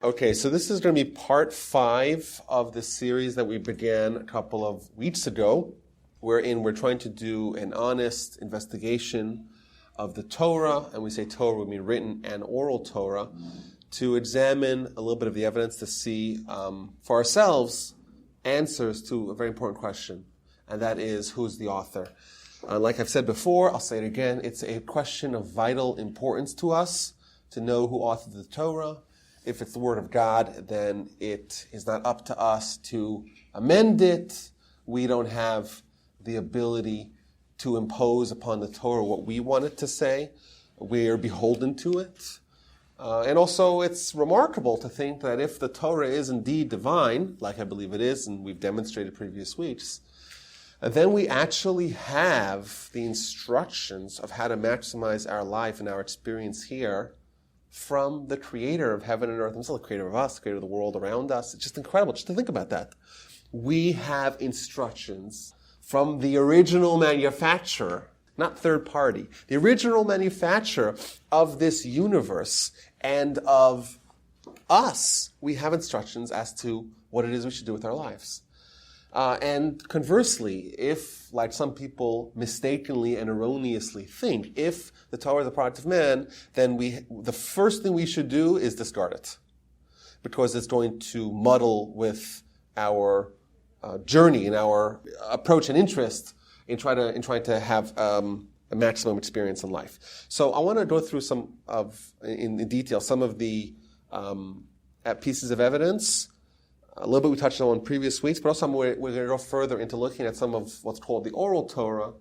Okay, so this is going to be part 5 of the series that we began a couple of weeks ago, wherein we're trying to do an honest investigation of the Torah, and we say Torah, we mean written and oral Torah, to examine a little bit of the evidence to see for ourselves answers to a very important question, and that is, who's the author? Like I've said before, I'll say it again, it's a question of vital importance to us to know who authored the Torah. If it's the Word of God, then it is not up to us to amend it. We don't have the ability to impose upon the Torah what we want it to say. We are beholden to it. And also, it's remarkable to think that if the Torah is indeed divine, like I believe it is, and we've demonstrated previous weeks, then we actually have the instructions of how to maximize our life and our experience here from the creator of heaven and earth himself, the creator of us, the creator of the world around us. It's just incredible just to think about that. We have instructions from the original manufacturer, not third party, the original manufacturer of this universe and of us. We have instructions as to what it is we should do with our lives. And conversely, if, like some people mistakenly and erroneously think, if the Torah is a product of man, then the first thing we should do is discard it, because it's going to muddle with our journey and our approach and interest in trying to have a maximum experience in life. So I want to go through in detail some of the pieces of evidence. A little bit we touched on in previous weeks, but also we're going to go further into looking at some of what's called the oral Torah,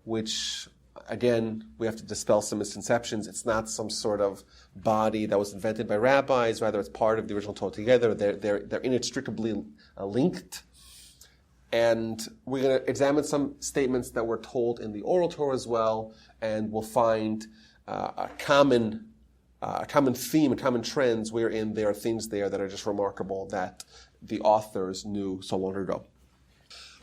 which, again, we have to dispel some misconceptions. It's not some sort of body that was invented by rabbis. Rather, it's part of the original Torah together. They're inextricably linked. And we're going to examine some statements that were told in the oral Torah as well, and we'll find a common theme, common trends wherein there are things there that are just remarkable that the authors knew so long ago.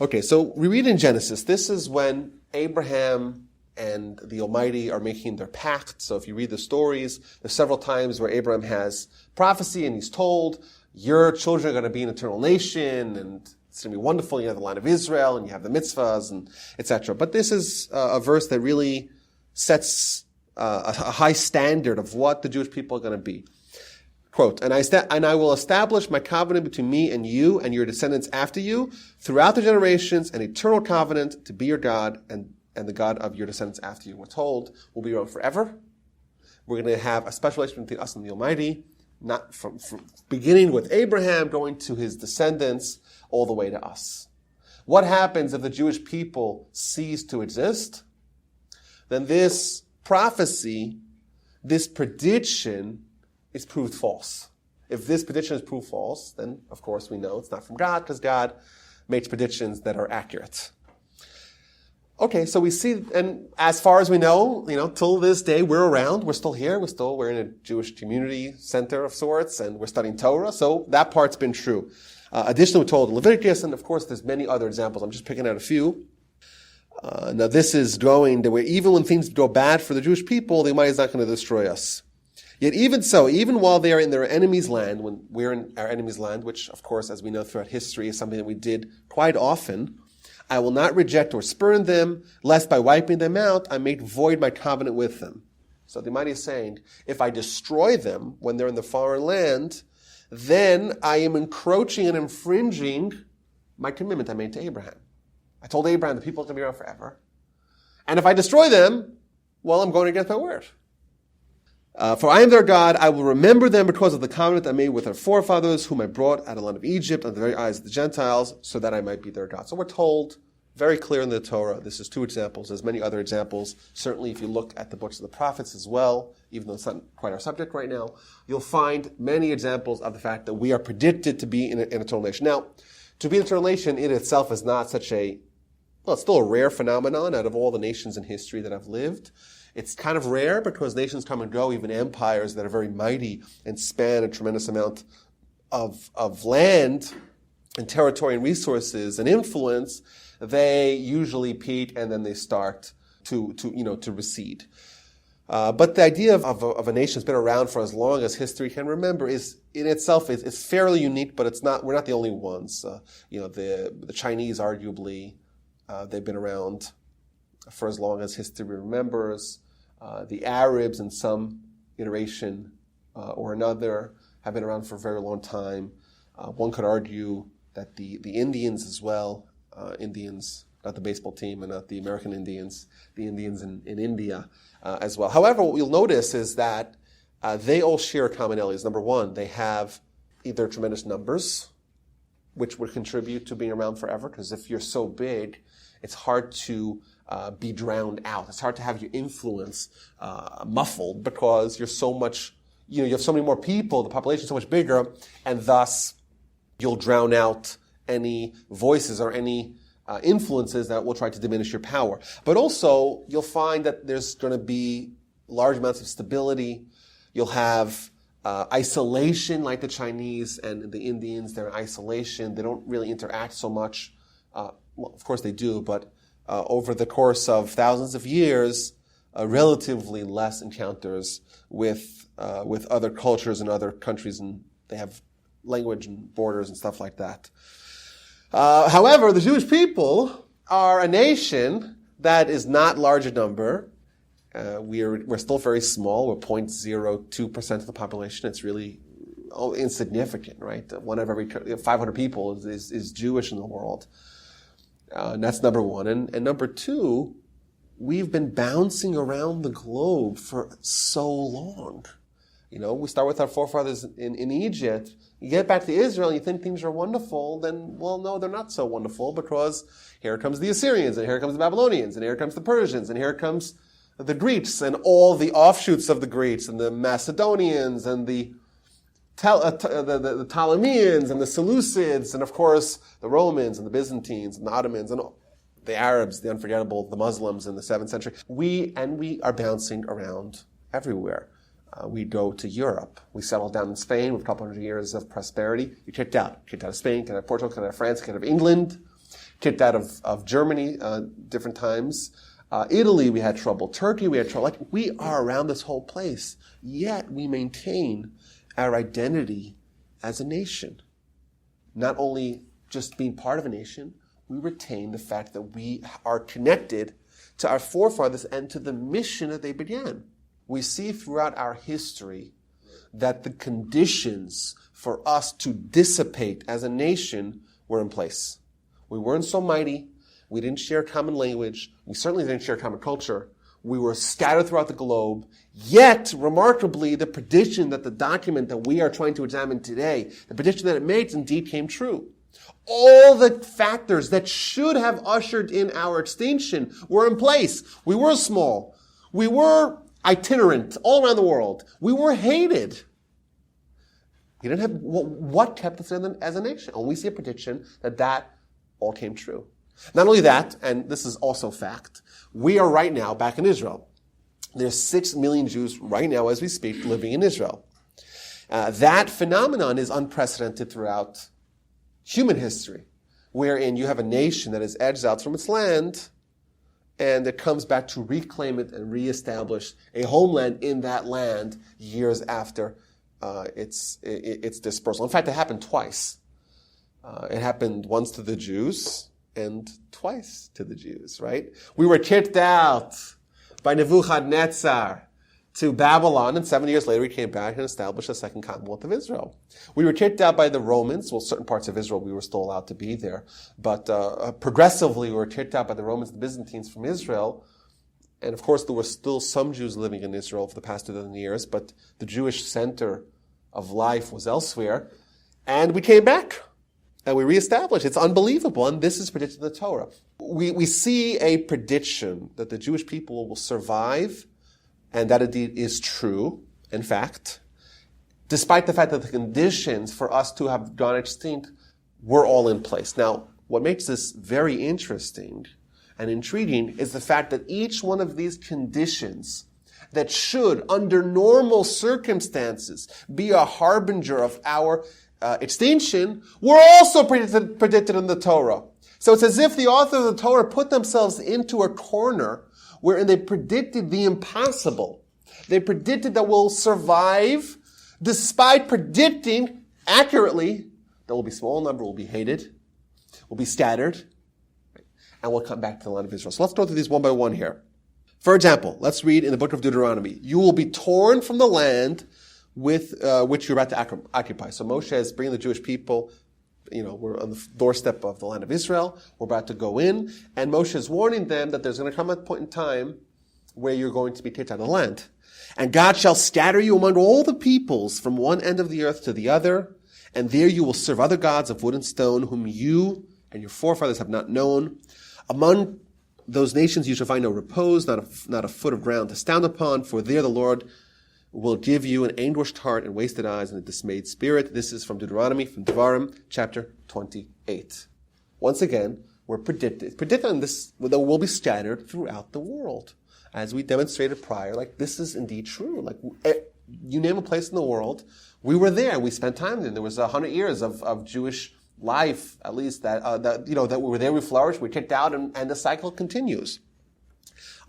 Okay, so we read in Genesis, this is when Abraham and the Almighty are making their pact. So if you read the stories, there's several times where Abraham has prophecy and he's told, your children are going to be an eternal nation and it's going to be wonderful. You have the line of Israel and you have the mitzvahs and etc. But this is a verse that really sets a high standard of what the Jewish people are going to be. Quote, and I will establish my covenant between me and you and your descendants after you throughout the generations, an eternal covenant to be your God and the God of your descendants after you. We're told we'll be around forever. We're going to have a special relationship between us and the Almighty, not from beginning with Abraham, going to his descendants, all the way to us. What happens if the Jewish people cease to exist? Then this prophecy, this prediction, is proved false. If this prediction is proved false, then of course we know it's not from God, because God makes predictions that are accurate. Okay, so we see, and as far as we know, till this day we're around, we're still here, we're in a Jewish community center of sorts, and we're studying Torah, so that part's been true. Additionally, we're told in Leviticus, and of course there's many other examples, I'm just picking out a few. Now this is going the way, even when things go bad for the Jewish people, the Almighty is not going to destroy us. Yet even so, even while they are in their enemy's land, when we're in our enemy's land, which of course, as we know throughout history, is something that we did quite often, I will not reject or spurn them, lest by wiping them out, I make void my covenant with them. So the Almighty is saying, if I destroy them when they're in the foreign land, then I am encroaching and infringing my commitment I made to Abraham. I told Abraham the people are going to be around forever. And if I destroy them, well, I'm going against my word. For I am their God, I will remember them because of the covenant I made with their forefathers, whom I brought out of the land of Egypt under the very eyes of the Gentiles, so that I might be their God. So we're told very clear in the Torah, this is 2 examples, there's many other examples. Certainly if you look at the books of the prophets as well, even though it's not quite our subject right now, you'll find many examples of the fact that we are predicted to be an eternal nation. Now, to be an eternal nation in itself is not such it's still a rare phenomenon out of all the nations in history that have lived. It's kind of rare because nations come and go, even empires that are very mighty and span a tremendous amount of land and territory and resources and influence. They usually peak and then they start to recede. But the idea of a nation that's been around for as long as history can remember is in itself is fairly unique, but we're not the only ones. The Chinese arguably, they've been around for as long as history remembers. The Arabs in some iteration or another have been around for a very long time. One could argue that the Indians as well, Indians, not the baseball team and not the American Indians, the Indians in India as well. However, what you'll notice is that they all share commonalities. Number one, they have either tremendous numbers, which would contribute to being around forever, because if you're so big, it's hard to be drowned out. It's hard to have your influence muffled because you're so much, you have so many more people, the population is so much bigger, and thus you'll drown out any voices or any influences that will try to diminish your power. But also, you'll find that there's going to be large amounts of stability. You'll have isolation, like the Chinese and the Indians. They're in isolation. They don't really interact so much. Well, of course they do, but over the course of thousands of years, relatively less encounters with other cultures and other countries, and they have language and borders and stuff like that. However, the Jewish people are a nation that is not large in number. We're still very small. We're 0.02% of the population. It's really insignificant, right? One of every 500 people is Jewish in the world. And that's number one. And number two, we've been bouncing around the globe for so long. We start with our forefathers in Egypt. You get back to Israel and you think things are wonderful, then, well, no, they're not so wonderful, because here comes the Assyrians, and here comes the Babylonians, and here comes the Persians, and here comes the Greeks, and all the offshoots of the Greeks, and the Macedonians, and the Ptolemies, and the Seleucids, and of course, the Romans, and the Byzantines, and the Ottomans, and the Arabs, the unforgettable, the Muslims in the 7th century. We are bouncing around everywhere. We go to Europe. We settled down in Spain with a couple hundred years of prosperity. We kicked out of Spain, kicked out of Portugal, kicked out of France, kicked out of England, kicked out of Germany different times. Italy, we had trouble. Turkey, we had trouble. We are around this whole place, yet we maintain our identity as a nation. Not only just being part of a nation, we retain the fact that we are connected to our forefathers and to the mission that they began. We see throughout our history that the conditions for us to dissipate as a nation were in place. We weren't so mighty. We didn't share common language. We certainly didn't share common culture. We were scattered throughout the globe. Yet, remarkably, the prediction that the document that we are trying to examine today, the prediction that it makes indeed came true. All the factors that should have ushered in our extinction were in place. We were small. We were itinerant all around the world. We were hated. We didn't have what kept us as a nation. And we see a prediction that all came true. Not only that, and this is also fact, we are right now back in Israel. There's 6 million Jews right now as we speak living in Israel. That phenomenon is unprecedented throughout human history, wherein you have a nation that is exiled from its land, and it comes back to reclaim it and reestablish a homeland in that land years after its dispersal. In fact, it happened twice. It happened once to the Jews and twice to the Jews, right? We were kicked out by Nebuchadnezzar to Babylon, and 7 years later we came back and established a second Commonwealth of Israel. We were kicked out by the Romans. Well, certain parts of Israel we were still allowed to be there, but progressively we were kicked out by the Romans and the Byzantines from Israel. And of course there were still some Jews living in Israel for the past 2,000 years, but the Jewish center of life was elsewhere. And we came back and we reestablished. It's unbelievable, and this is predicted in the Torah. We see a prediction that the Jewish people will survive, and that indeed is true, in fact, despite the fact that the conditions for us to have gone extinct were all in place. Now, what makes this very interesting and intriguing is the fact that each one of these conditions that should, under normal circumstances, be a harbinger of our extinction were also predicted in the Torah. So it's as if the author of the Torah put themselves into a corner wherein they predicted the impossible. They predicted that we'll survive, despite predicting accurately that we'll be small in number, we'll be hated, we'll be scattered, and we'll come back to the land of Israel. So let's go through these one by one here. For example, let's read in the book of Deuteronomy. You will be torn from the land with which you're about to occupy. So Moshe is bringing the Jewish people, we're on the doorstep of the land of Israel. We're about to go in. And Moshe is warning them that there's going to come a point in time where you're going to be kicked out of the land. And God shall scatter you among all the peoples from one end of the earth to the other. And there you will serve other gods of wood and stone, whom you and your forefathers have not known. Among those nations you shall find no repose, not a foot of ground to stand upon, for there the Lord will give you an anguished heart and wasted eyes and a dismayed spirit. This is from Deuteronomy, from Devarim, chapter 28. Once again, we're predicted on this that we'll be scattered throughout the world. As we demonstrated prior, this is indeed true. You name a place in the world, we were there. We spent time there. There was 100 years of Jewish life, at least that we were there. We flourished. We kicked out, and the cycle continues.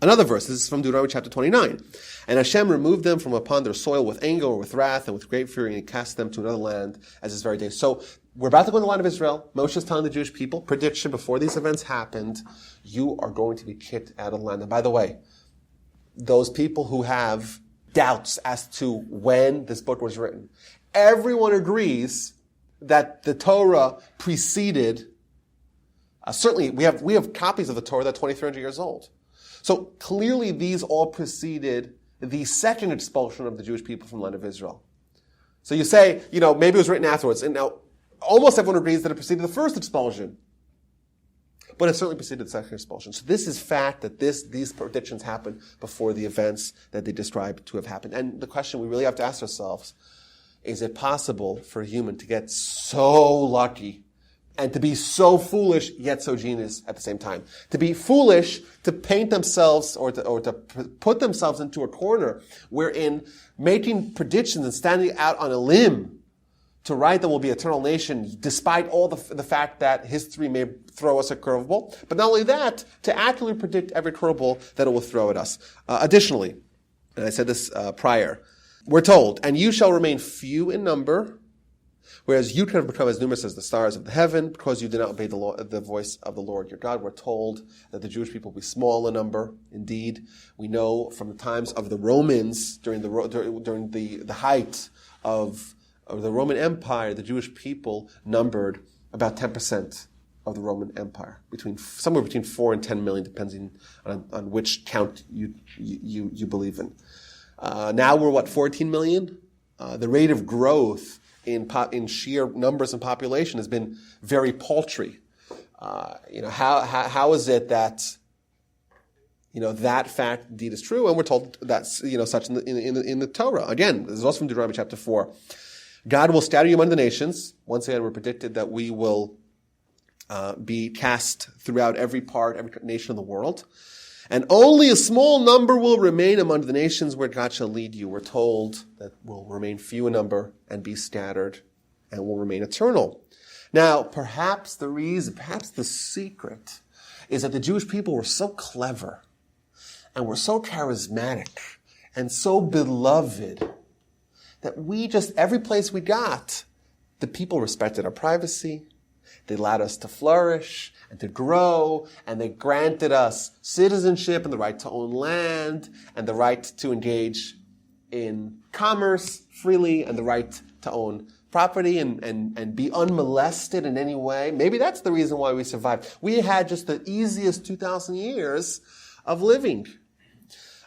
Another verse. This is from Deuteronomy chapter 29. And Hashem removed them from upon their soil with anger or with wrath and with great fury, and he cast them to another land as this very day. So we're about to go in the land of Israel. Moshe is telling the Jewish people, prediction before these events happened, you are going to be kicked out of the land. And by the way, those people who have doubts as to when this book was written, everyone agrees that the Torah preceded, certainly we have copies of the Torah that are 2,300 years old. So clearly these all preceded the second expulsion of the Jewish people from the land of Israel. So you say, maybe it was written afterwards. And now almost everyone agrees that it preceded the first expulsion. But it certainly preceded the second expulsion. So this is fact that these predictions happened before the events that they describe to have happened. And the question we really have to ask ourselves, is it possible for a human to get so lucky and to be so foolish yet so genius at the same time? To be foolish, to paint themselves or to put themselves into a corner wherein making predictions and standing out on a limb to write that we'll be an eternal nation, despite all the fact that history may throw us a curveball. But not only that, to accurately predict every curveball that it will throw at us. Additionally, and I said this prior, we're told, and you shall remain few in number, whereas you can become as numerous as the stars of the heaven, because you did not obey the voice of the Lord your God. We're told that the Jewish people will be small in number. Indeed, we know from the times of the Romans, during the height of the Roman Empire, the Jewish people numbered about 10% of the Roman Empire, somewhere between 4 and 10 million, depending on which count you believe in. Now we're 14 million? The rate of growth in sheer numbers and population has been very paltry. How is it that that fact indeed is true? And we're told that's such in the Torah. Again, this is also from Deuteronomy chapter 4. God will scatter you among the nations. Once again, we're predicted that we will be cast throughout every nation of the world. And only a small number will remain among the nations where God shall lead you. We're told that we'll remain few in number and be scattered and will remain eternal. Now, perhaps the secret is that the Jewish people were so clever and were so charismatic and so beloved that every place we got, the people respected our privacy. They allowed us to flourish and to grow, and they granted us citizenship and the right to own land and the right to engage in commerce freely and the right to own property and be unmolested in any way. Maybe that's the reason why we survived. We had just the easiest 2,000 years of living.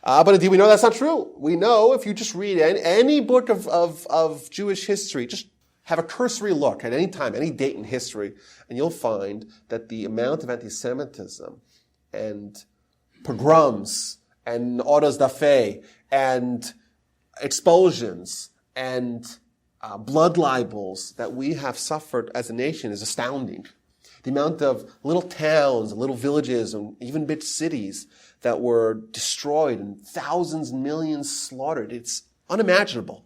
But indeed, we know that's not true. We know if you just read any book of Jewish history, just have a cursory look at any time, any date in history, and you'll find that the amount of anti-Semitism and pogroms and autos da fe and expulsions and blood libels that we have suffered as a nation is astounding. The amount of little towns and little villages and even big cities that were destroyed and thousands and millions slaughtered, it's unimaginable.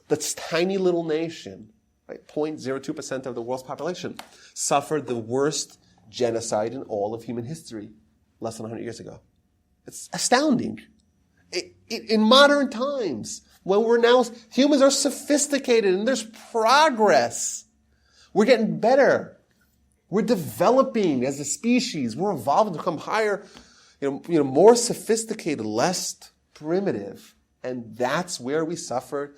This tiny little nation, 0.02% of the world's population, suffered the worst genocide in all of human history less than 100 years ago. It's astounding. in modern times, when humans are sophisticated and there's progress. We're getting better. We're developing as a species. We're evolving to become higher, more sophisticated, less primitive. And that's where we suffered.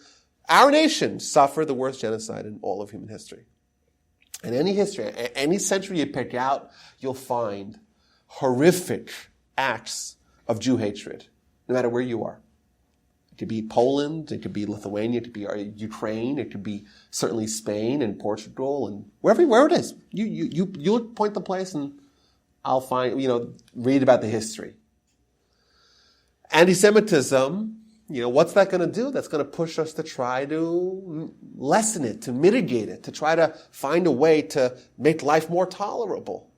Our nation suffered the worst genocide in all of human history. In any history, any century you pick out, you'll find horrific acts of Jew hatred, no matter where you are. It could be Poland, it could be Lithuania, it could be Ukraine, it could be certainly Spain and Portugal and wherever it is. You point the place and I'll find, read about the history. Anti-Semitism, what's that going to do? That's going to push us to try to lessen it, to mitigate it, to try to find a way to make life more tolerable.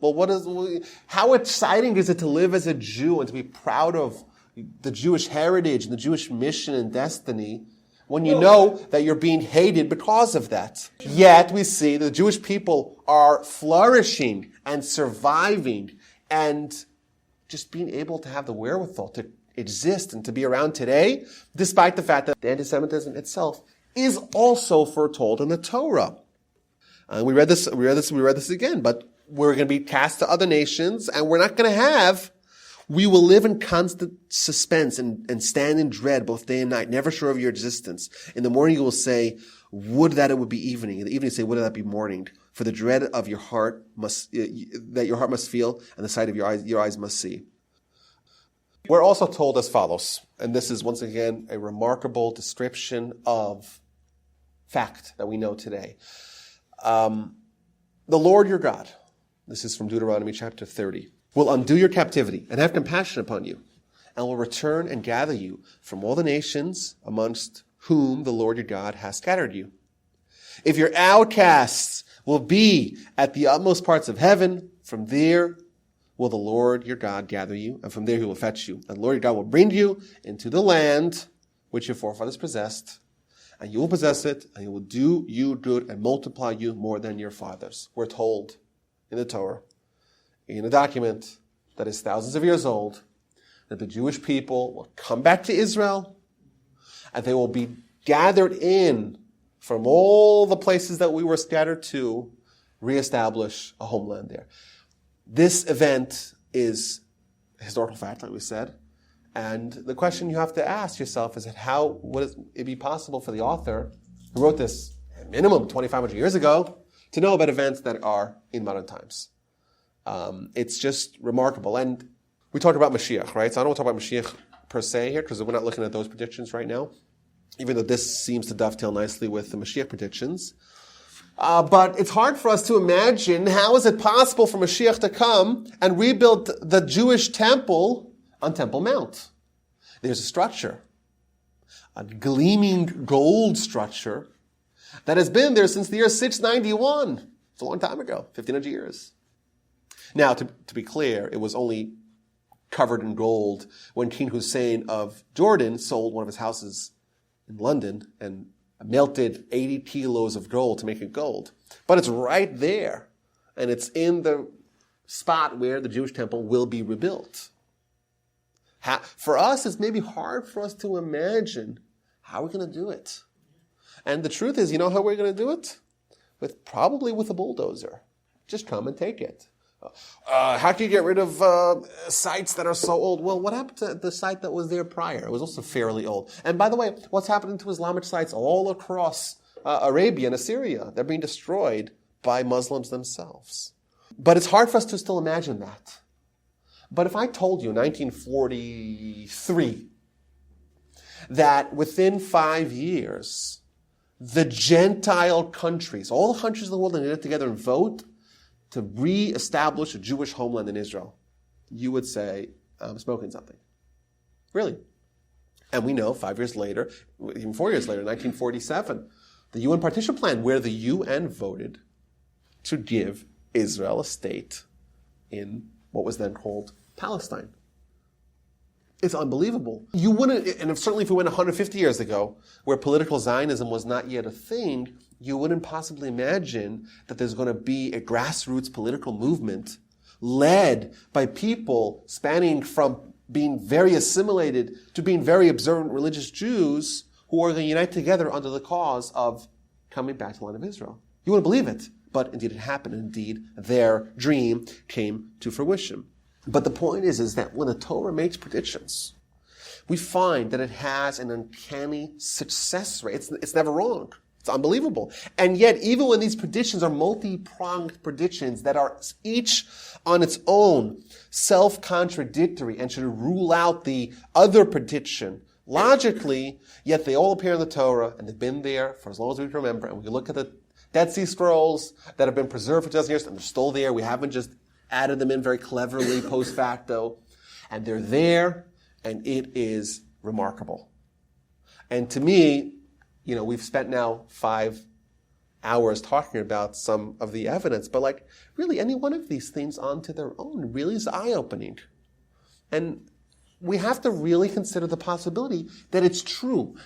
Well, how exciting is it to live as a Jew and to be proud of the Jewish heritage and the Jewish mission and destiny when you know that you're being hated because of that? Yet we see the Jewish people are flourishing and surviving and just being able to have the wherewithal to exist and to be around today, despite the fact that the anti-Semitism itself is also foretold in the Torah. We read this again, but we're going to be cast to other nations and we will live in constant suspense and stand in dread both day and night, never sure of your existence. In the morning you will say, would that it would be evening. In the evening you say, would that be morning. For the dread of your heart that your heart must feel and the sight of your eyes must see. We're also told as follows, and this is once again a remarkable description of fact that we know today. The Lord your God, this is from Deuteronomy chapter 30, will undo your captivity and have compassion upon you, and will return and gather you from all the nations amongst whom the Lord your God has scattered you. If your outcasts will be at the utmost parts of heaven, from there will the Lord your God gather you, and from there he will fetch you. And the Lord your God will bring you into the land which your forefathers possessed, and you will possess it, and he will do you good and multiply you more than your fathers. We're told in the Torah, in a document that is thousands of years old, that the Jewish people will come back to Israel, and they will be gathered in from all the places that we were scattered to, reestablish a homeland there. This event is a historical fact, like we said, and the question you have to ask yourself is would it be possible for the author who wrote this at minimum 2,500 years ago to know about events that are in modern times? It's just remarkable. And we talk about Mashiach, right? So I don't want to talk about Mashiach per se here because we're not looking at those predictions right now, even though this seems to dovetail nicely with the Mashiach predictions. But it's hard for us to imagine how is it possible for Mashiach to come and rebuild the Jewish temple on Temple Mount. There's a structure, a gleaming gold structure that has been there since the year 691. It's a long time ago, 1,500 years. Now, to be clear, it was only covered in gold when King Hussein of Jordan sold one of his houses in London and melted 80 kilos of gold to make it gold. But it's right there, and it's in the spot where the Jewish temple will be rebuilt. For us, it's maybe hard for us to imagine how we're going to do it. And the truth is, you know how we're going to do it? Probably with a bulldozer. Just come and take it. How can you get rid of sites that are so old? Well, what happened to the site that was there prior? It was also fairly old. And by the way, what's happening to Islamic sites all across Arabia and Assyria? They're being destroyed by Muslims themselves. But it's hard for us to still imagine that. But if I told you in 1943 that within 5 years, the Gentile countries, all the countries of the world, that get together and vote to re-establish a Jewish homeland in Israel, you would say, I'm smoking something. Really. And we know 5 years later, even 4 years later, 1947, the UN partition plan, where the UN voted to give Israel a state in what was then called Palestine. It's unbelievable. You wouldn't, and certainly if we went 150 years ago, where political Zionism was not yet a thing, you wouldn't possibly imagine that there's going to be a grassroots political movement led by people spanning from being very assimilated to being very observant religious Jews who are going to unite together under the cause of coming back to the land of Israel. You wouldn't believe it, but indeed it happened. Indeed, their dream came to fruition. But the point is that when the Torah makes predictions, we find that it has an uncanny success rate. It's never wrong. It's unbelievable. And yet, even when these predictions are multi-pronged predictions that are each on its own self-contradictory and should rule out the other prediction, logically, yet they all appear in the Torah, and they've been there for as long as we can remember. And we look at the Dead Sea Scrolls that have been preserved for 2,000 years, and they're still there. We haven't just added them in very cleverly post facto. And they're there, and it is remarkable. And to me, we've spent now 5 hours talking about some of the evidence, but really any one of these things onto their own really is eye-opening. And we have to really consider the possibility that it's true.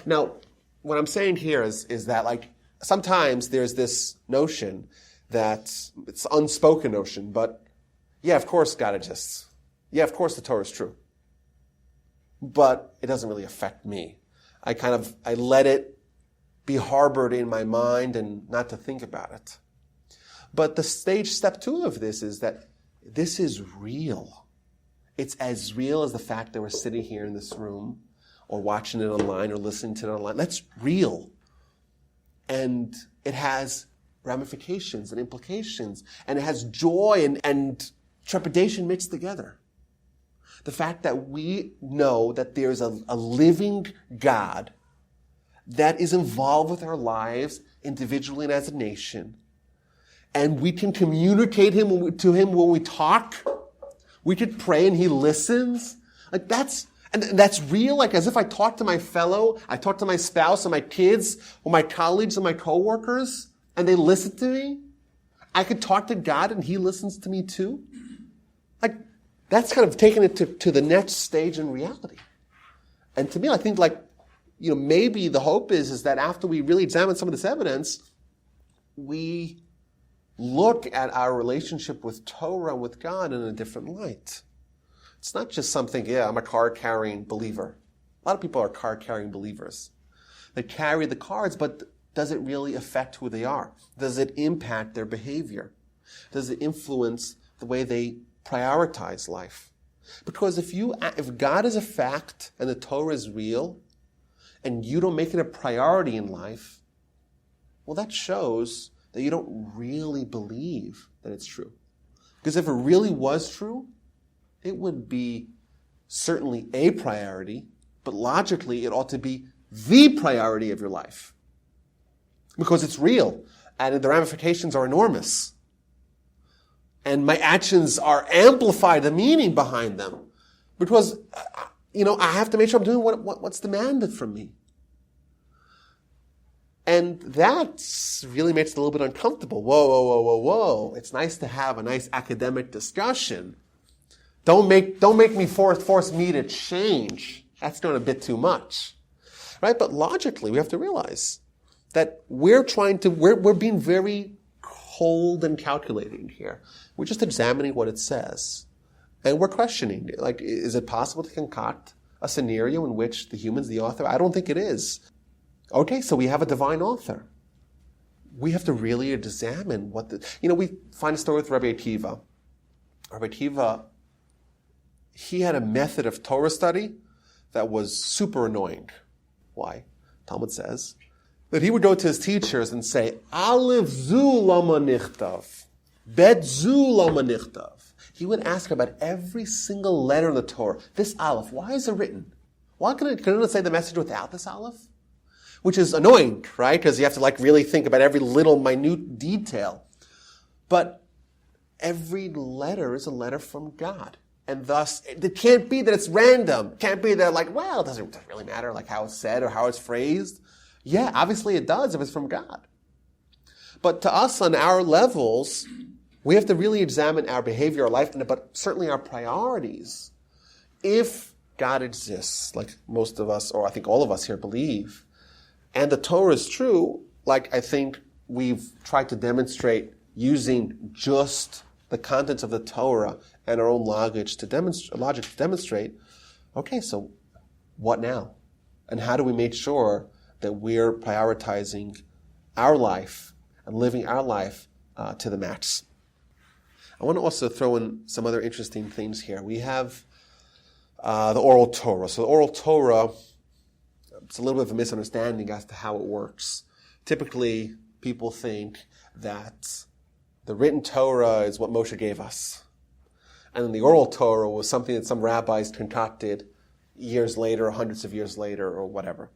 Now, what I'm saying here is that sometimes there's this notion that it's unspoken notion, but yeah, of course God exists. Yeah, of course the Torah is true. But it doesn't really affect me. I let it be harbored in my mind and not to think about it. But the step 2 of this is that this is real. It's as real as the fact that we're sitting here in this room or watching it online or listening to it online. That's real. And it has ramifications and implications, and it has joy and trepidation mixed together. The fact that we know that there's a living God that is involved with our lives individually and as a nation, and we can communicate to him when we talk. We could pray and he listens. That's real. As if I talk to I talk to my spouse and my kids or my colleagues and my coworkers, and they listen to me. I could talk to God and he listens to me too. That's kind of taking it to the next stage in reality. And to me, I think maybe the hope is that after we really examine some of this evidence, we look at our relationship with Torah and with God in a different light. It's not just something, I'm a card-carrying believer. A lot of people are card-carrying believers. They carry the cards, but does it really affect who they are? Does it impact their behavior? Does it influence the way they prioritize life? Because if God is a fact and the Torah is real, and you don't make it a priority in life, well, that shows that you don't really believe that it's true. Because if it really was true, it would be certainly a priority, but logically it ought to be the priority of your life. Because it's real, and the ramifications are enormous. And my actions are amplified, the meaning behind them. Because, I have to make sure I'm doing what's demanded from me. And that really makes it a little bit uncomfortable. Whoa. It's nice to have a nice academic discussion. Don't make me force me to change. That's doing a bit too much. Right? But logically, we have to realize that we're being very cold and calculating here. We're just examining what it says. And we're questioning, is it possible to concoct a scenario in which the human's the author? I don't think it is. Okay, so we have a divine author. We have to really examine we find a story with Rabbi Akiva. Rabbi Akiva, he had a method of Torah study that was super annoying. Why? Talmud says that he would go to his teachers and say, Aleph zu lama nichtav, Bet zu lama nichtav. He would ask about every single letter in the Torah. This Aleph, why is it written? Why couldn't it say the message without this Aleph? Which is annoying, right? Because you have to really think about every little minute detail. But every letter is a letter from God. And thus, it can't be that it's random. It can't be that it doesn't really matter how it's said or how it's phrased. Yeah, obviously it does if it's from God. But to us on our levels, we have to really examine our behavior, our life, but certainly our priorities. If God exists, like most of us, or I think all of us here believe, and the Torah is true, I think we've tried to demonstrate using just the contents of the Torah and our own logic to demonstrate, okay, so what now? And how do we make sure that we're prioritizing our life and living our life to the max? I want to also throw in some other interesting things here. We have the oral Torah. So the oral Torah, it's a little bit of a misunderstanding as to how it works. Typically, people think that the written Torah is what Moshe gave us. And then the oral Torah was something that some rabbis concocted years later, or hundreds of years later, or whatever.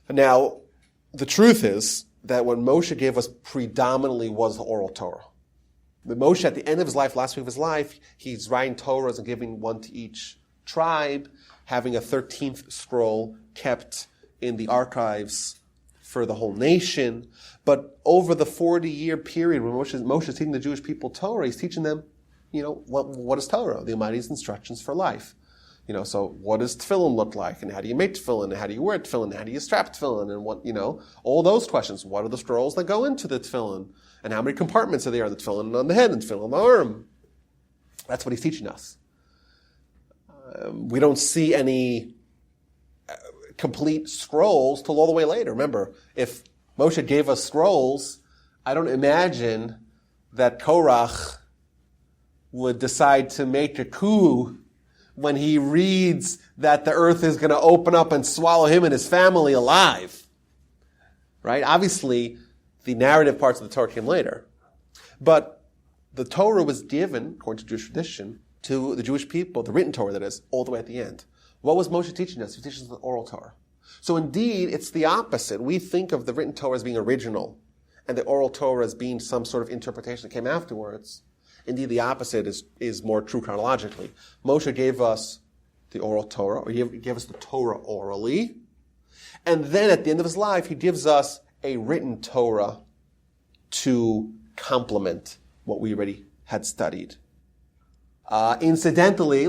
Now, the truth is that what Moshe gave us predominantly was the oral Torah. But Moshe, at the end of his life, last week of his life, he's writing Torahs and giving one to each tribe, having a 13th scroll kept in the archives for the whole nation. But over the 40-year period when Moshe is teaching the Jewish people Torah, he's teaching them, what is Torah? The Almighty's instructions for life. So what does tefillin look like? And how do you make tefillin? And how do you wear tefillin? And how do you strap tefillin? And what, all those questions. What are the scrolls that go into the tefillin? And how many compartments are there on the tefillin on the head and tefillin on the arm? That's what he's teaching us. We don't see any complete scrolls till all the way later. Remember, if Moshe gave us scrolls, I don't imagine that Korach would decide to make a coup when he reads that the earth is going to open up and swallow him and his family alive. Right? Obviously, the narrative parts of the Torah came later. But the Torah was given, according to Jewish tradition, to the Jewish people, the written Torah that is, all the way at the end. What was Moshe teaching us? He was teaching us the oral Torah. So indeed, it's the opposite. We think of the written Torah as being original, and the oral Torah as being some sort of interpretation that came afterwards. Indeed, the opposite is more true chronologically. Moshe gave us the oral Torah, or he gave us the Torah orally, and then at the end of his life, he gives us a written Torah to complement what we already had studied. Incidentally,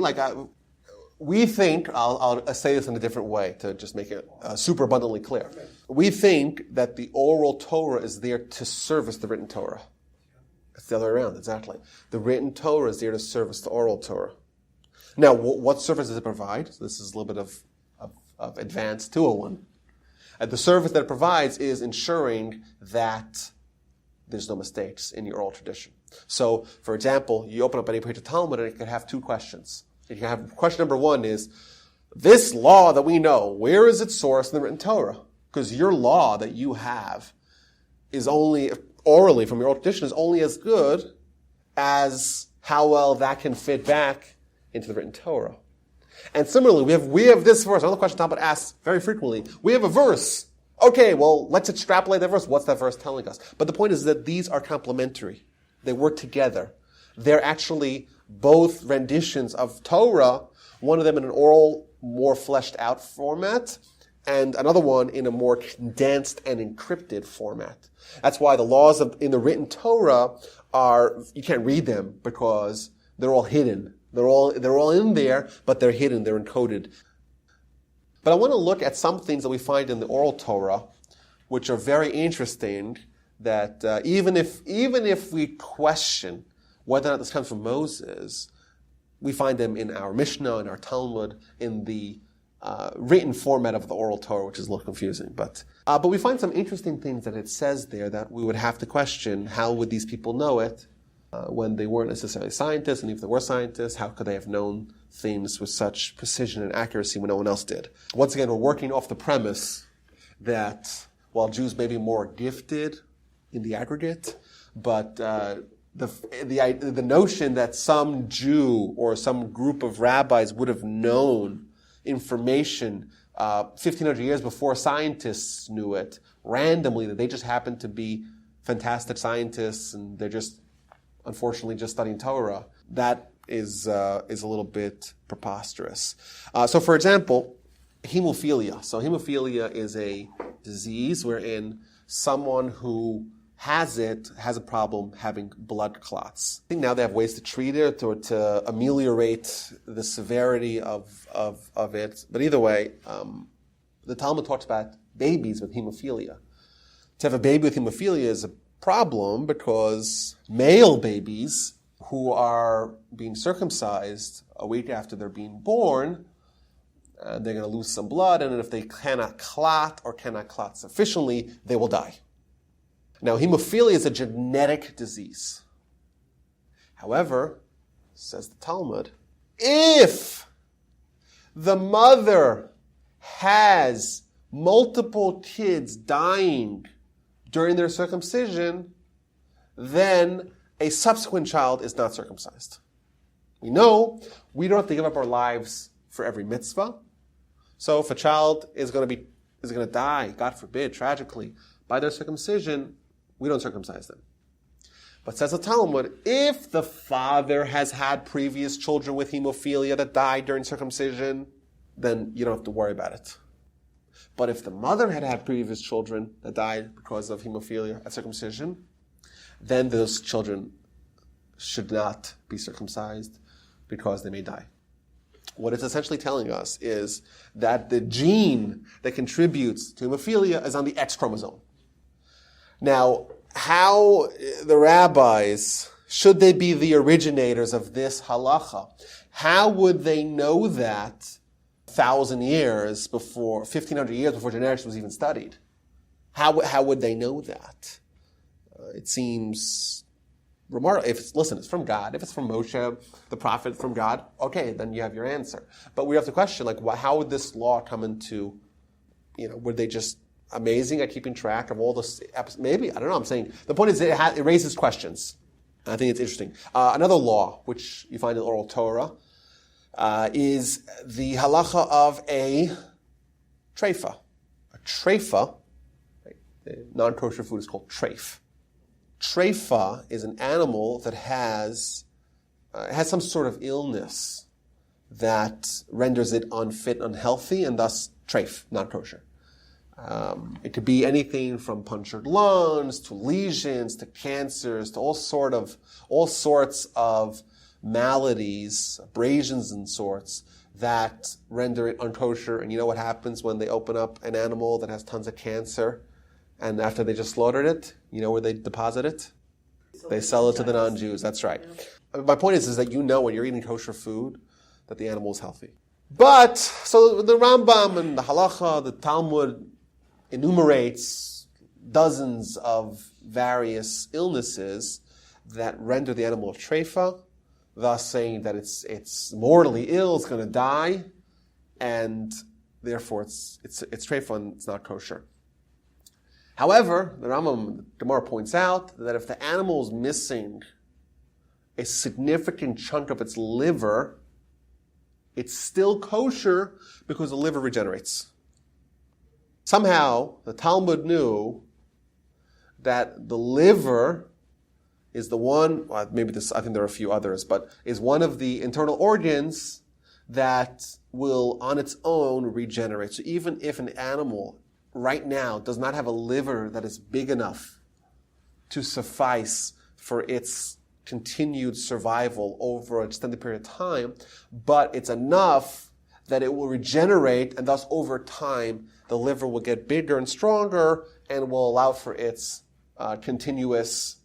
we think, I'll say this in a different way to just make it super abundantly clear. We think that the oral Torah is there to service the written Torah. It's the other way around, exactly. The written Torah is there to service the oral Torah. Now, what service does it provide? So this is a little bit of advanced 201. The service that it provides is ensuring that there's no mistakes in your oral tradition. So, for example, you open up any page of Talmud and it could have two questions. You can have question number one is, this law that we know, where is its source in the written Torah? Because your law that you have is only, orally from your oral tradition, is only as good as how well that can fit back into the written Torah. And similarly, we have this verse. Another question Talmud asks very frequently. We have a verse. Okay, well, let's extrapolate that verse. What's that verse telling us? But the point is that these are complementary. They work together. They're actually both renditions of Torah, one of them in an oral, more fleshed out format, and another one in a more condensed and encrypted format. That's why the laws in the written Torah you can't read them because they're all hidden. They're all in there, but they're hidden, they're encoded. But I want to look at some things that we find in the oral Torah, which are very interesting, that even if we question whether or not this comes from Moses, we find them in our Mishnah, in our Talmud, in the written format of the oral Torah, which is a little confusing. But we find some interesting things that it says there that we would have to question. How would these people know it when they weren't necessarily scientists? And if they were scientists, how could they have known things with such precision and accuracy when no one else did? Once again, we're working off the premise that while Jews may be more gifted in the aggregate, but the notion that some Jew or some group of rabbis would have known information 1,500 years before scientists knew it, randomly, that they just happen to be fantastic scientists and they're just, unfortunately, just studying Torah, that is a little bit preposterous. So, for example, hemophilia. So hemophilia is a disease wherein someone who has a problem having blood clots. I think now they have ways to treat it or to ameliorate the severity of it. But either way, the Talmud talks about babies with hemophilia. To have a baby with hemophilia is a problem because male babies who are being circumcised a week after they're being born, they're going to lose some blood, and if they cannot clot or cannot clot sufficiently, they will die. Now, hemophilia is a genetic disease. However, says the Talmud, if the mother has multiple kids dying during their circumcision, then a subsequent child is not circumcised. We know we don't have to give up our lives for every mitzvah. So if a child is going to die, God forbid, tragically, by their circumcision, we don't circumcise them. But says the Talmud, if the father has had previous children with hemophilia that died during circumcision, then you don't have to worry about it. But if the mother had had previous children that died because of hemophilia at circumcision, then those children should not be circumcised because they may die. What it's essentially telling us is that the gene that contributes to hemophilia is on the X chromosome. Now, how the rabbis, should they be the originators of this halacha, how would they know that 1,000 years before, 1,500 years before genetics was even studied? How would they know that? It seems remarkable. It's from God. If it's from Moshe, the prophet, from God, okay, then you have your answer. But we have to question, how would this law come into, were they just amazing at keeping track of all this? Maybe, I don't know. I'm saying the point is it raises questions. I think it's interesting. Another law, which you find in oral Torah, is the halacha of a treifa. A treifa, non-kosher food is called treif. Treifa is an animal that has some sort of illness that renders it unfit, unhealthy, and thus treif, not kosher. It could be anything from punctured lungs to lesions to cancers to all sorts of maladies, abrasions and sorts that render it unkosher. And you know what happens when they open up an animal that has tons of cancer? And after they just slaughtered it, you know where they deposit it? They sell it to the non-Jews. That's right. My point is that when you're eating kosher food, that the animal is healthy. But, so the Rambam and the Halacha, the Talmud enumerates dozens of various illnesses that render the animal a treifa, thus saying that it's mortally ill, it's going to die, and therefore it's treifa and it's not kosher. However, the Rambam, the Gemara points out that if the animal is missing a significant chunk of its liver, it's still kosher because the liver regenerates. Somehow, the Talmud knew that the liver is the one, I think there are a few others, but is one of the internal organs that will on its own regenerate. So even if an animal right now does not have a liver that is big enough to suffice for its continued survival over an extended period of time, but it's enough that it will regenerate, and thus over time the liver will get bigger and stronger and will allow for its continuous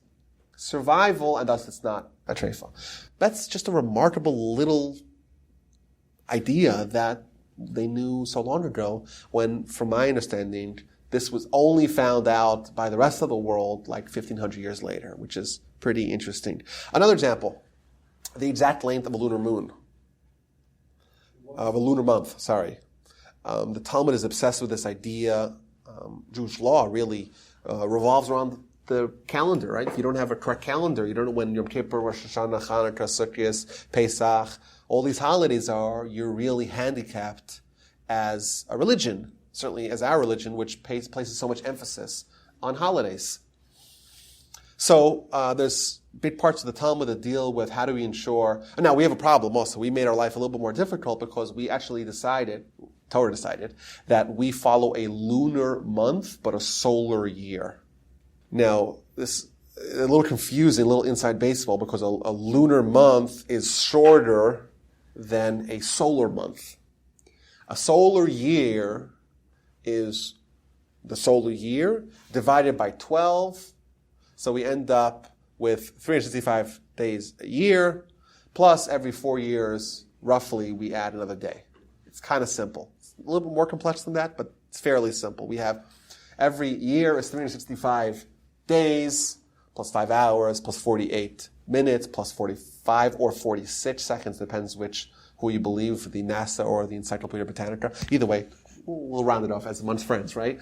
survival, and thus it's not a treifa. That's just a remarkable little idea that they knew so long ago, when, from my understanding, this was only found out by the rest of the world 1,500 years later, which is pretty interesting. Another example, the exact length of a lunar moon. Of a lunar month, sorry. The Talmud is obsessed with this idea. Jewish law really revolves around the calendar, right? If you don't have a correct calendar, you don't know when Yom Kippur, Rosh Hashanah, Chanukah, Sukkot, Pesach, all these holidays are, you're really handicapped as a religion, certainly as our religion, which places so much emphasis on holidays. So there's big parts of the Talmud that deal with how do we ensure. And now we have a problem also. We made our life a little bit more difficult because we actually Torah decided, that we follow a lunar month but a solar year. Now, this is a little confusing, a little inside baseball, because a lunar month is shorter than a solar month. A solar year is the solar year divided by 12, so we end up with 365 days a year, plus every 4 years, roughly, we add another day. It's kind of simple. It's a little bit more complex than that, but it's fairly simple. We have every year is 365 days, plus 5 hours, plus 48 minutes, plus 45 or 46 seconds, depends who you believe, the NASA or the Encyclopedia Britannica. Either way, we'll round it off as amongst friends, right?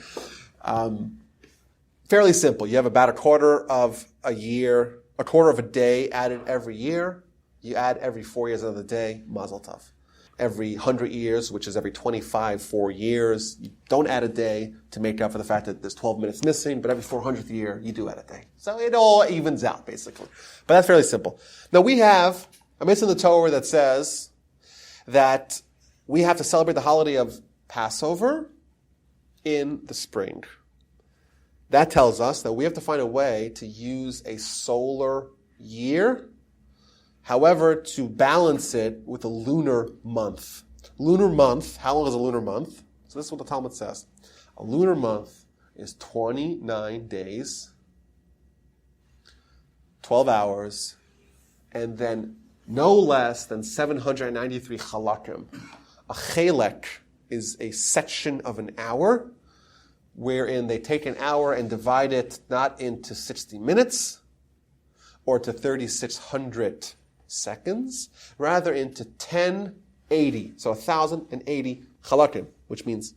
Fairly simple. You have about a quarter of a day added every year. You add every 4 years another day, mazel tov. Every 100 years, which is every 25 4 years, you don't add a day to make up for the fact that there's 12 minutes missing, but every 400th year, you do add a day. So it all evens out, basically. But that's fairly simple. Now we have a mitzvah in the Torah that says that we have to celebrate the holiday of Passover in the spring. That tells us that we have to find a way to use a solar year, however, to balance it with a lunar month. Lunar month, how long is a lunar month? So this is what the Talmud says. A lunar month is 29 days, 12 hours, and then no less than 793 chalakim. A chelek is a section of an hour, wherein they take an hour and divide it not into 60 minutes or to 3,600 seconds, rather into 1080. So 1,080 chalakim, which means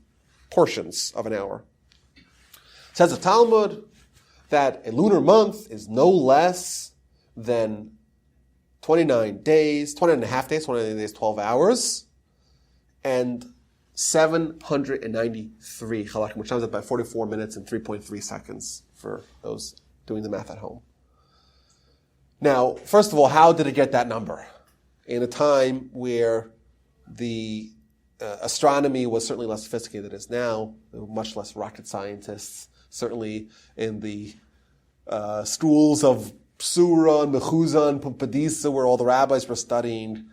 portions of an hour. It says the Talmud that a lunar month is no less than 29 days, 20 and a half days, 29 days, 12 hours, and 793 chalakim, which comes up by 44 minutes and 3.3 seconds for those doing the math at home. Now, first of all, how did it get that number? In a time where the astronomy was certainly less sophisticated than it is now, there were much less rocket scientists, certainly in the schools of Sura and Mechuzah and Pumpadisa, where all the rabbis were studying,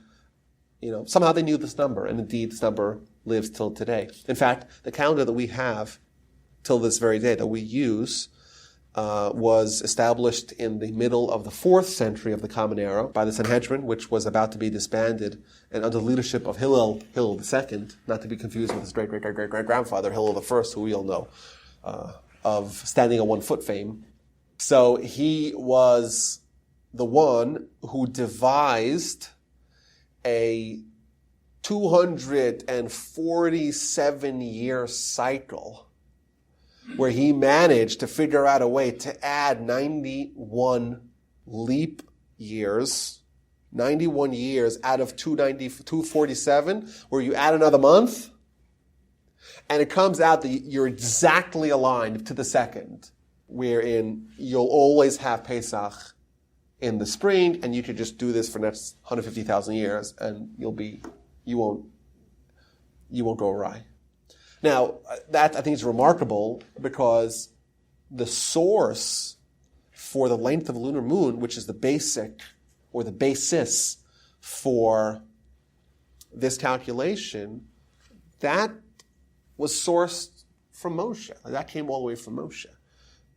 somehow they knew this number, and indeed this number lives till today. In fact, the calendar that we have till this very day that we use was established in the middle of the 4th century of the Common Era by the Sanhedrin, which was about to be disbanded, and under the leadership of Hillel II, not to be confused with his great-great-great-great-grandfather, Hillel I, who we all know, of standing on 1 foot fame. So he was the one who devised a 247-year cycle where he managed to figure out a way to add 91 leap years, 91 years out of 247, where you add another month, and it comes out that you're exactly aligned to the second, wherein you'll always have Pesach in the spring, and you could just do this for the next 150,000 years, and you won't go awry. Now, that I think is remarkable because the source for the length of a lunar moon, which is the basic or the basis for this calculation, that was sourced from Moshe. That came all the way from Moshe.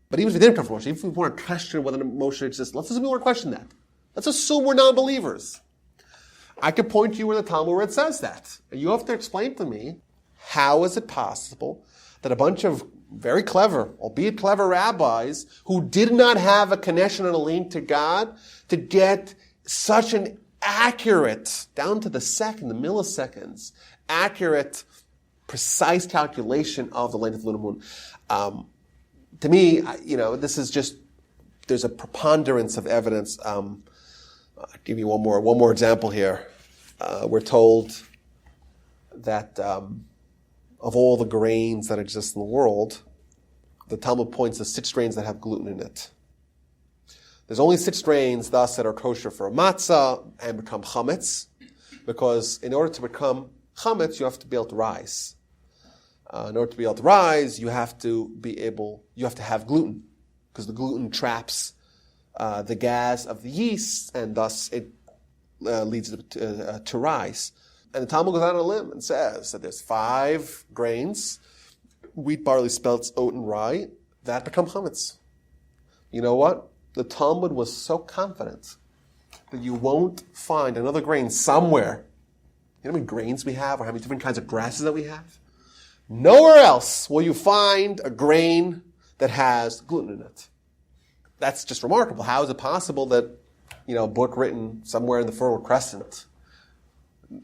But even if it didn't come from Moshe, even if we want to question whether Moshe exists, let's assume we want to question that. Let's assume we're non-believers. I could point to you in the Talmud where it says that. And you have to explain to me, how is it possible that a bunch of very clever, albeit clever rabbis, who did not have a connection and a link to God, to get such an accurate, down to the second, the milliseconds, accurate, precise calculation of the length of the lunar moon. To me, this is just, there's a preponderance of evidence. I'll give you one more example here. We're told that of all the grains that exist in the world, the Talmud points to 6 grains that have gluten in it. There's only 6 grains, thus, that are kosher for a matzah and become chametz, because in order to become chametz, you have to be able to rise. In order to be able to rise, you have to have gluten, because the gluten traps the gas of the yeast, and thus it leads it to rise. And the Talmud goes out on a limb and says that there's 5 grains, wheat, barley, spelts, oat, and rye, that become chametz. You know what? The Talmud was so confident that you won't find another grain somewhere. You know how many grains we have or how many different kinds of grasses that we have? Nowhere else will you find a grain that has gluten in it. That's just remarkable. How is it possible that, a book written somewhere in the Fertile Crescent,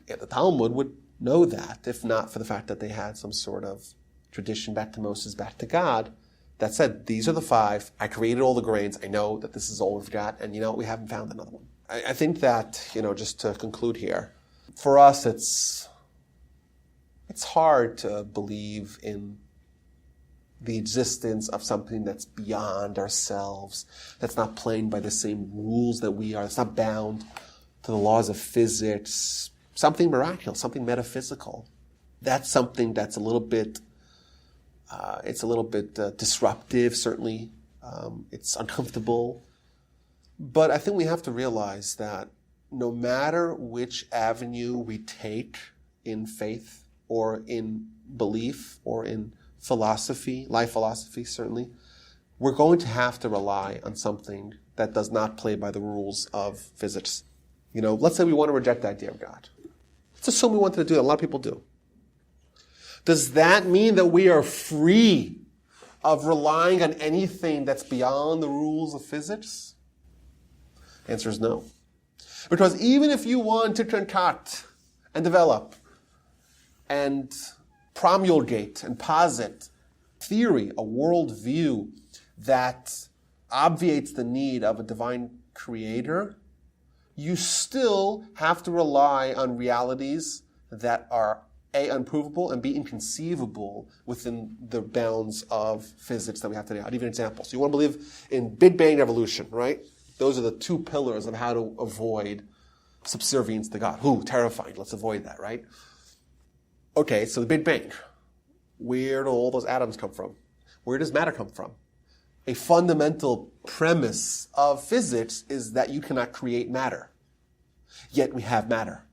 the Talmud would know that, if not for the fact that they had some sort of tradition back to Moses, back to God, that said, these are the 5. I created all the grains. I know that this is all we've got. And we haven't found another one. I think that, just to conclude here, for us, it's hard to believe in the existence of something that's beyond ourselves, that's not playing by the same rules that we are, that's not bound to the laws of physics, something miraculous, something metaphysical. That's something that's a little bit disruptive, certainly. It's uncomfortable. But I think we have to realize that no matter which avenue we take in faith or in belief or in philosophy, life philosophy certainly, we're going to have to rely on something that does not play by the rules of physics. Let's say we want to reject the idea of God. Let's assume we wanted to do that. A lot of people do. Does that mean that we are free of relying on anything that's beyond the rules of physics? The answer is no. Because even if you want to concoct and develop and promulgate and posit theory, a worldview that obviates the need of a divine creator, you still have to rely on realities that are A, unprovable, and B, inconceivable within the bounds of physics that we have today. I'll give you an example. So you want to believe in Big Bang evolution, right? Those are the 2 pillars of how to avoid subservience to God. Ooh, terrifying. Let's avoid that, right? Okay, so the Big Bang. Where do all those atoms come from? Where does matter come from? A fundamental premise of physics is that you cannot create matter. Yet we have matter.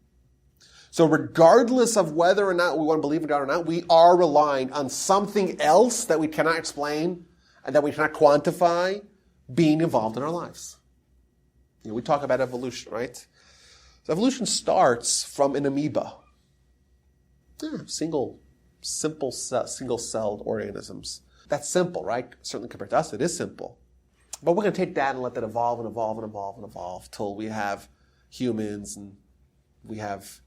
So regardless of whether or not we want to believe in God or not, we are relying on something else that we cannot explain and that we cannot quantify being involved in our lives. We talk about evolution, right? So evolution starts from an amoeba. Single-celled organisms. That's simple, right? Certainly compared to us, it is simple. But we're going to take that and let that evolve and evolve and evolve and evolve till we have humans and we have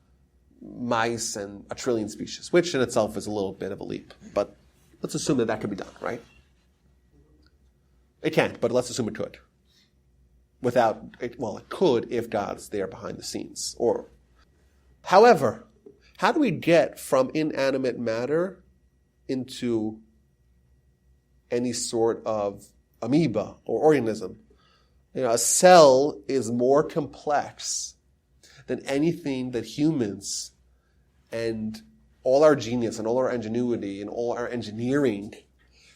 mice and a trillion species, which in itself is a little bit of a leap. But let's assume that could be done, right? It can't, but let's assume it could. It could if God's there behind the scenes. However, how do we get from inanimate matter into any sort of amoeba or organism? A cell is more complex than anything that humans and all our genius and all our ingenuity and all our engineering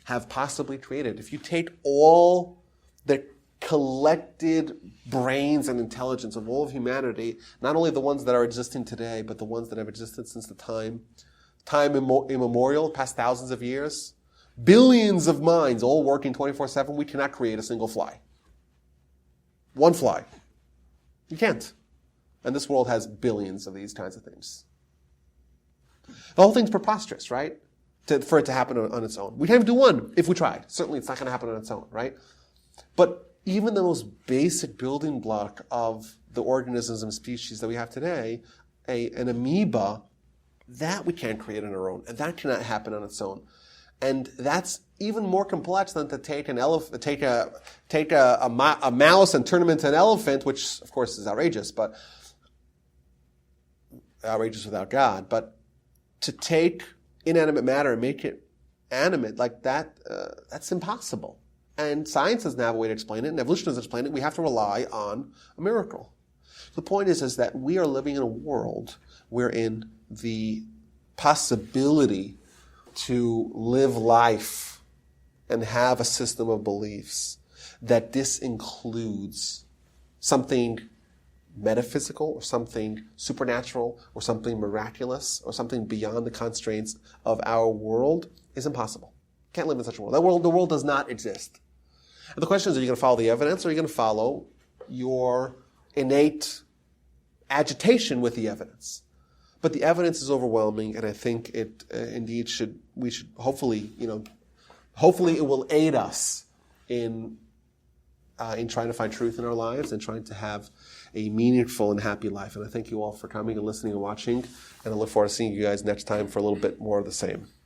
have possibly created. If you take all the collected brains and intelligence of all of humanity, not only the ones that are existing today, but the ones that have existed since the time immemorial, past thousands of years, billions of minds all working 24/7, we cannot create a single fly. One fly. You can't. And this world has billions of these kinds of things. The whole thing's preposterous, right? For it to happen on its own. We can't even do one if we tried. Certainly it's not going to happen on its own, right? But even the most basic building block of the organisms and species that we have today, an amoeba, that we can't create on our own. And that cannot happen on its own. And that's even more complex than to take a mouse and turn him into an elephant, which of course is outrageous, but outrageous without God. But to take inanimate matter and make it animate like that, that's impossible. And science doesn't have a way to explain it, and evolution doesn't explain it. We have to rely on a miracle. The point is that we are living in a world wherein the possibility to live life and have a system of beliefs that this includes something metaphysical or something supernatural or something miraculous or something beyond the constraints of our world is impossible. Can't live in such a world. The world does not exist. And the question is, are you going to follow the evidence or are you going to follow your innate agitation with the evidence. But the evidence is overwhelming, and I think it indeed we should hopefully it will aid us in trying to find truth in our lives and trying to have a meaningful and happy life. And I thank you all for coming and listening and watching, and I look forward to seeing you guys next time for a little bit more of the same.